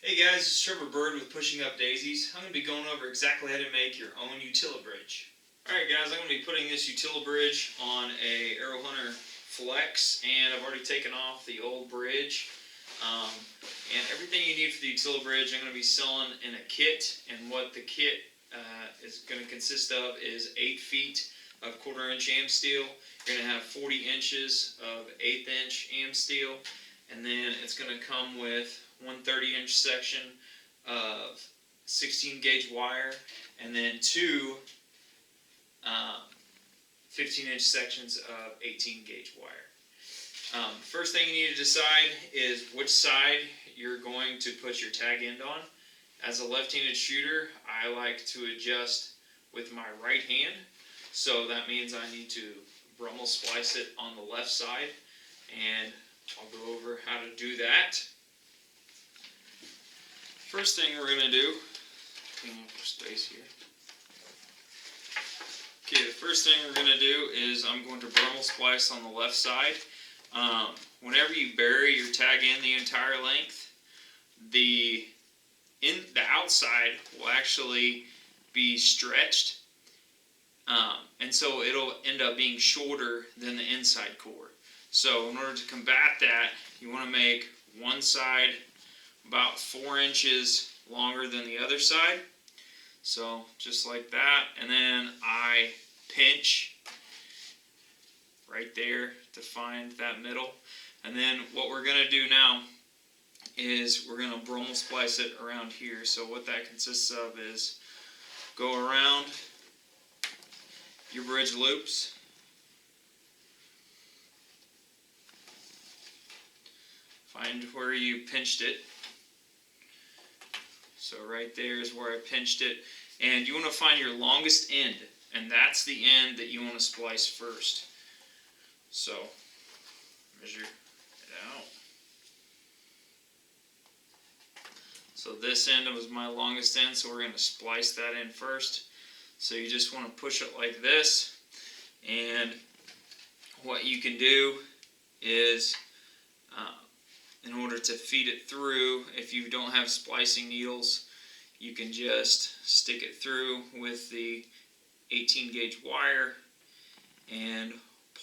Hey guys, it's Trevor Bird with Pushing Up Daisies. I'm going to be going over exactly how to make your own Utilibridge. Alright guys, I'm going to be putting this Utilibridge on a Aero Hunter Flex, and I've already taken off the old bridge. And everything you need for the Utilibridge I'm going to be selling in a kit, and what the kit is going to consist of is 8 feet of 1/4 inch AM steel. You're going to have 40 inches of 1/8 inch AM steel, and then it's going to come with 1/30 inch section of 16 gauge wire, and then two 15 inch sections of 18 gauge wire. First thing you need to decide is which side you're going to put your tag end on. As a left-handed shooter, I like to adjust with my right hand, so that means I need to Brummel splice it on the left side, and I'll go over how to do that. First thing we're going to do, clean up our space here. Okay, the first thing we're going to do is I'm going to Brummel splice on the left side. Whenever you bury your tag in the entire length, the outside will actually be stretched, and so it'll end up being shorter than the inside core. So in order to combat that, you want to make one side about 4 inches longer than the other side. So just like that, and then I pinch right there to find that middle. And then what we're going to do now is we're going to Brummel splice it around here. So what that consists of is go around your bridge loops, find where you pinched it. So right there is where I pinched it, and you want to find your longest end, and that's the end that you want to splice first. So measure it out. So this end was my longest end, so we're going to splice that in first. So you just want to push it like this, and what you can do is in order to feed it through, if you don't have splicing needles, you can just stick it through with the 18 gauge wire and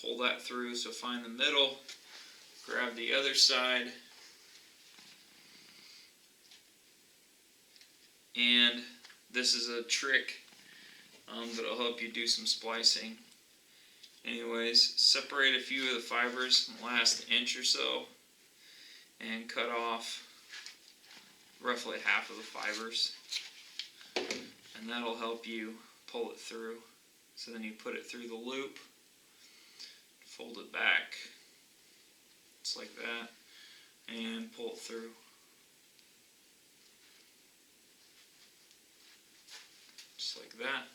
pull that through. So find the middle, grab the other side, and this is a trick that'll help you do some splicing. Anyways, separate a few of the fibers in the last inch or so, and cut off roughly half of the fibers, and that'll help you pull it through. So then you put it through the loop, fold it back just like that, and pull it through. Just like that.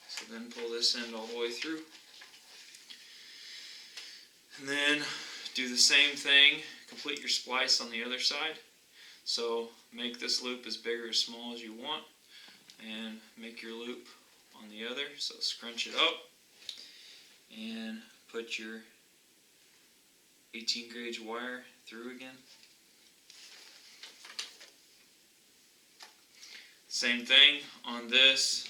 So then pull this end all the way through, and then do the same thing, complete your splice on the other side. So make this loop as big or as small as you want, and make your loop on the other. So scrunch it up and put your 18 gauge wire through again. Same thing on this,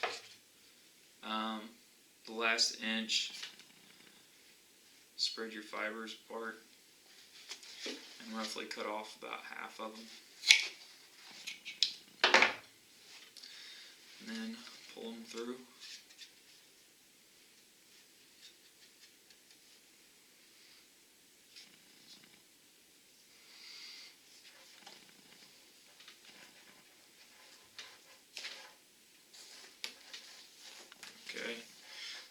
the last inch, spread your fibers apart and roughly cut off about half of them, and then pull them through. Okay,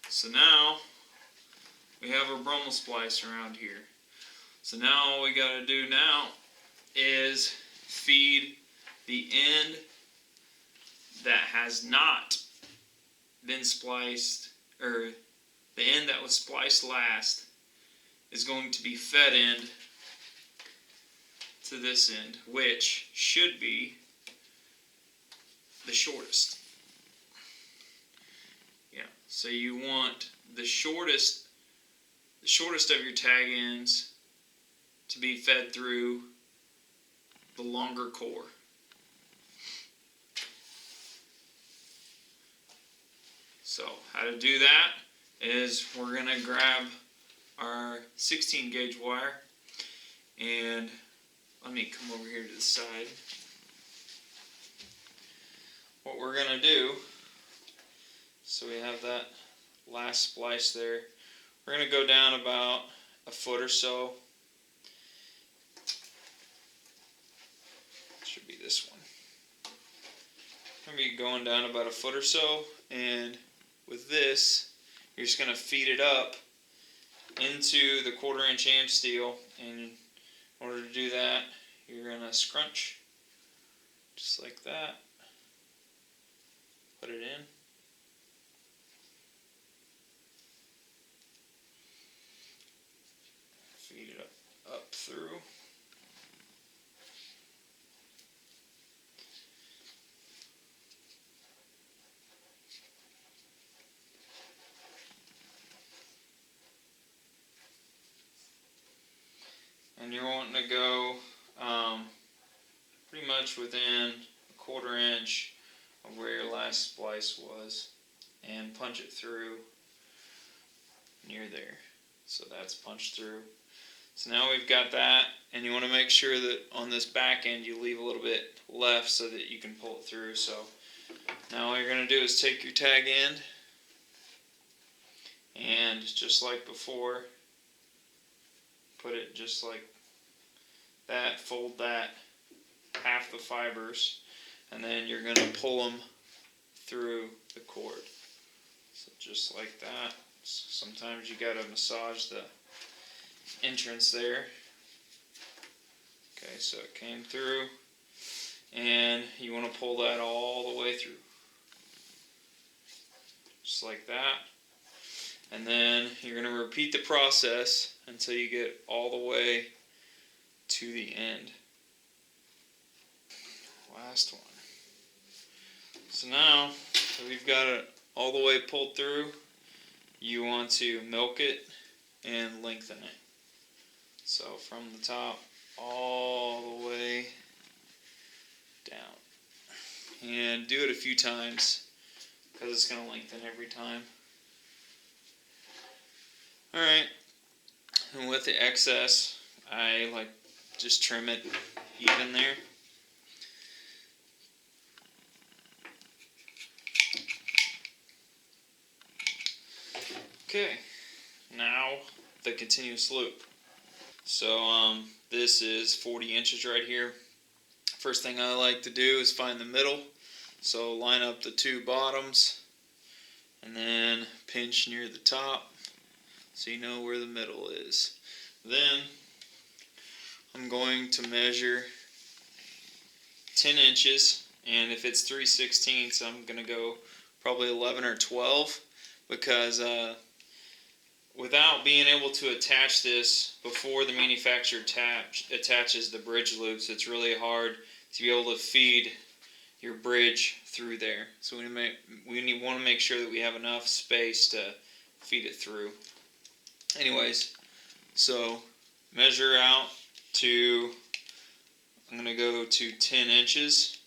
so now we have our Brummel splice around here. So now all we got to do now is feed the end that has not been spliced, or the end that was spliced last is going to be fed in to this end, which should be the shortest. Yeah, so you want the shortest of your tag ends to be fed through the longer core. So how to do that is we're going to grab our 16 gauge wire, and let me come over here to the side. What we're going to do, so we have that last splice there, we're going to go down about a foot or so. Should be this one. I'm going to be going down about a foot or so, and with this, you're just going to feed it up into the 1/4 inch am steel, and in order to do that, you're going to scrunch just like that. Put it in. Feed it up through. And you're wanting to go pretty much within a 1/4 inch of where your last splice was, and punch it through near there. So that's punched through. So now we've got that, and you want to make sure that on this back end you leave a little bit left so that you can pull it through. So now all you're going to do is take your tag end, and just like before, put it just like that, fold that half the fibers, and then you're going to pull them through the cord. So just like that. Sometimes you got to massage the entrance there. Okay, so it came through, and you want to pull that all the way through. Just like that. And then you're going to repeat the process until you get all the way to the end. Last one. So now that we've got it all the way pulled through, you want to milk it and lengthen it. So from the top all the way down. And do it a few times because it's going to lengthen every time. Alright, and with the excess, I like just trim it even there. Okay, now the continuous loop. So this is 40 inches right here. First thing I like to do is find the middle. So line up the two bottoms and then pinch near the top so you know where the middle is. Then I'm going to measure 10 inches, and if it's 3/16, I'm going to go probably 11 or 12, because without being able to attach this before the manufacturer attaches the bridge loops, it's really hard to be able to feed your bridge through there. So we want to make sure that we have enough space to feed it through. Anyways, so measure out to, I'm going to go to 10 inches,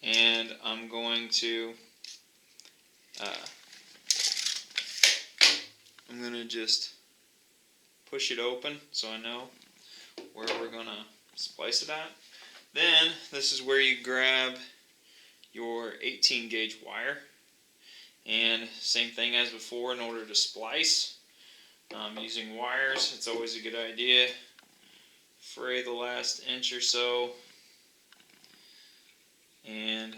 and I'm going to just push it open so I know where we're going to splice it at. Then this is where you grab your 18 gauge wire, and same thing as before. In order to splice using wires, it's always a good idea, fray the last inch or so and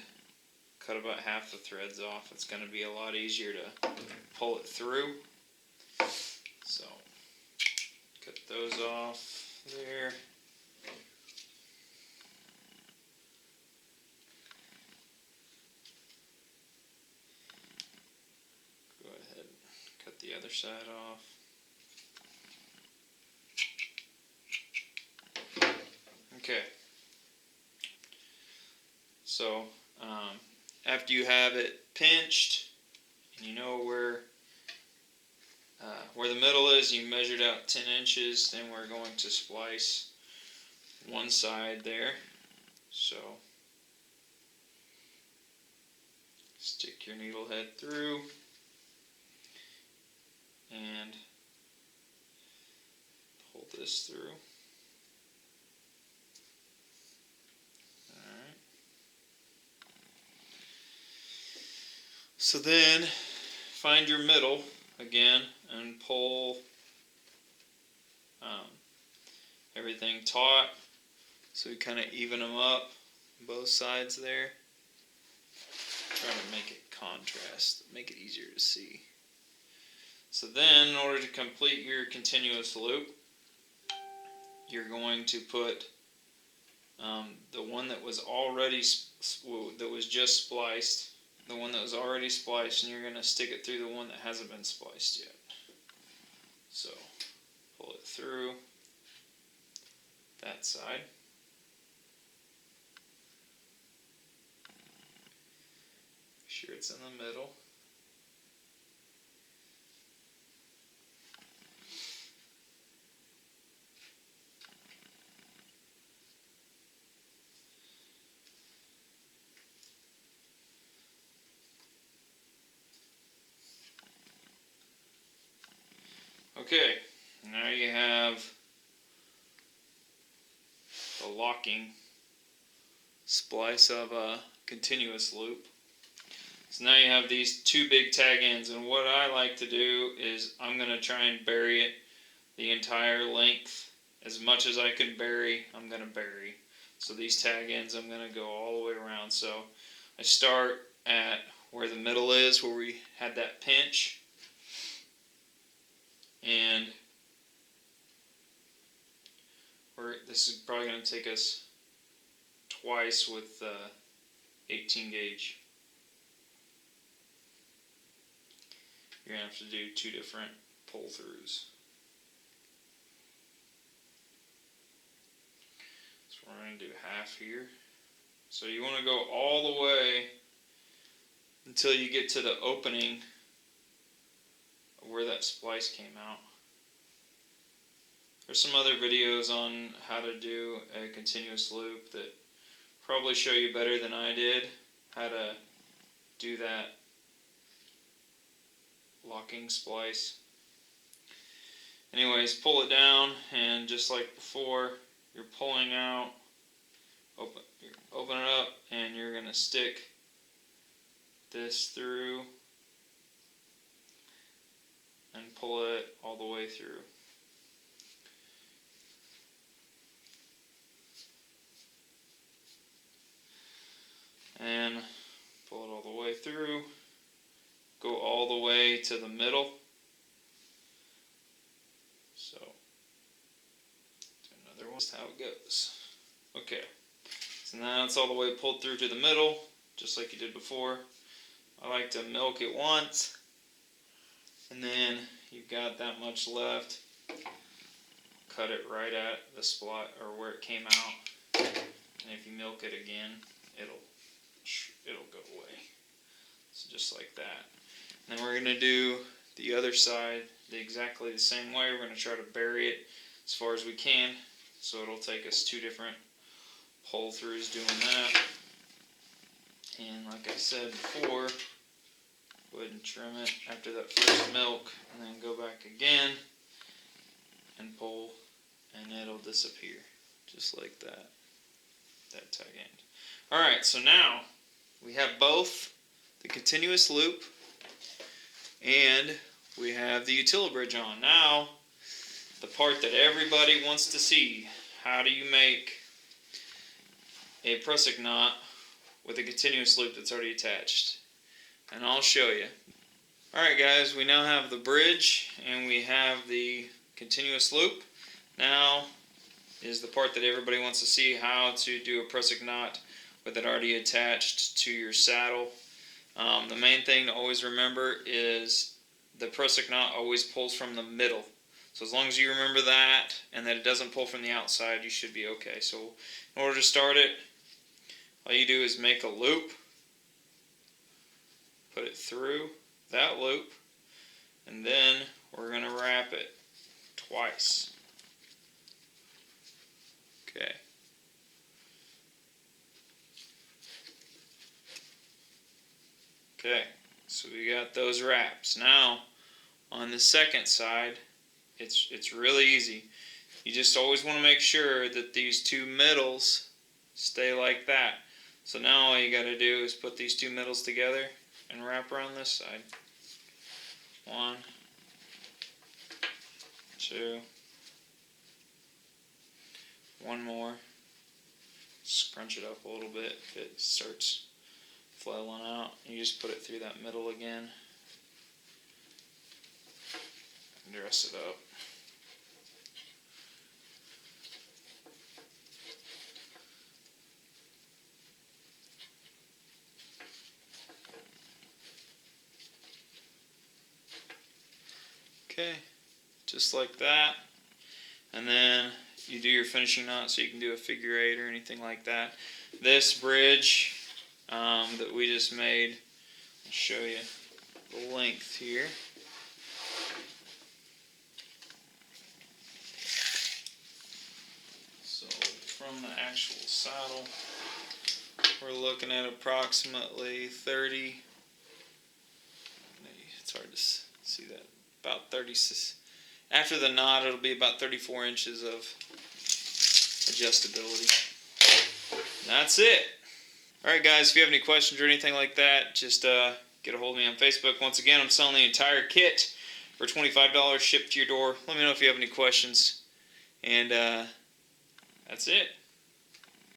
cut about half the threads off. It's going to be a lot easier to pull it through. So cut those off there. Go ahead and cut the other side off. Okay. So after you have it pinched and you know where the middle is, you measured out 10 inches, then we're going to splice one side there. So stick your needle head through and pull this through. Alright. So then find your middle again and pull everything taut, so we kind of even them up, both sides there. Try to make it contrast, make it easier to see. So then, in order to complete your continuous loop, you're going to put the one that was already just spliced, the one that was already spliced, and you're going to stick it through the one that hasn't been spliced yet. So pull it through that side. Make sure it's in the middle. Okay, now you have the locking splice of a continuous loop. So now you have these two big tag ends, and what I like to do is I'm going to try and bury it the entire length. As much as I can bury, I'm going to bury. So these tag ends, I'm going to go all the way around. So I start at where the middle is, where we had that pinch. And this is probably going to take us twice with 18 gauge. You're going to have to do two different pull throughs. So we're going to do half here. So you want to go all the way until you get to the opening of where that splice came out. There's some other videos on how to do a continuous loop that probably show you better than I did how to do that locking splice. Anyways, pull it down, and just like before, you're pulling out, open it up, and you're going to stick this through and pull it all the way through. And pull it all the way through. Go all the way to the middle. So, do another one. That's how it goes. Okay. So now it's all the way pulled through to the middle, just like you did before. I like to milk it once, and then you've got that much left. Cut it right at the spot or where it came out, and if you milk it again, it'll go away. So just like that. And then we're going to do the other side exactly the same way. We're going to try to bury it as far as we can. So it'll take us two different pull throughs doing that. And like I said before, go ahead and trim it after that first milk, and then go back again and pull, and it'll disappear just like that tag end. Alright, so now we have both the continuous loop and we have the Utilibridge on. Now, the part that everybody wants to see: how do you make a Prusik knot with a continuous loop that's already attached? And I'll show you. Alright guys, we now have the bridge and we have the continuous loop. Now is the part that everybody wants to see: how to do a Prusik knot with it already attached to your saddle. The main thing to always remember is the Prusik knot always pulls from the middle. So as long as you remember that and that it doesn't pull from the outside, you should be okay. So in order to start it, all you do is make a loop, put it through that loop, and then we're going to wrap it twice. Okay, Okay, so we got those wraps. Now, on the second side, it's really easy. You just always want to make sure that these two middles stay like that. So now all you got to do is put these two middles together and wrap around this side. 1, 2, one more. Scrunch it up a little bit if it starts flailing out. You just put it through that middle again. And dress it up. Okay, just like that. And then you do your finishing knot so you can do a figure 8 or anything like that. This bridge that we just made, I'll show you the length here. So from the actual saddle, we're looking at approximately 30, it's hard to see that, about 30, after the knot it'll be about 34 inches of adjustability. And that's it. Alright guys, if you have any questions or anything like that, just get a hold of me on Facebook. Once again, I'm selling the entire kit for $25 shipped to your door. Let me know if you have any questions. And that's it.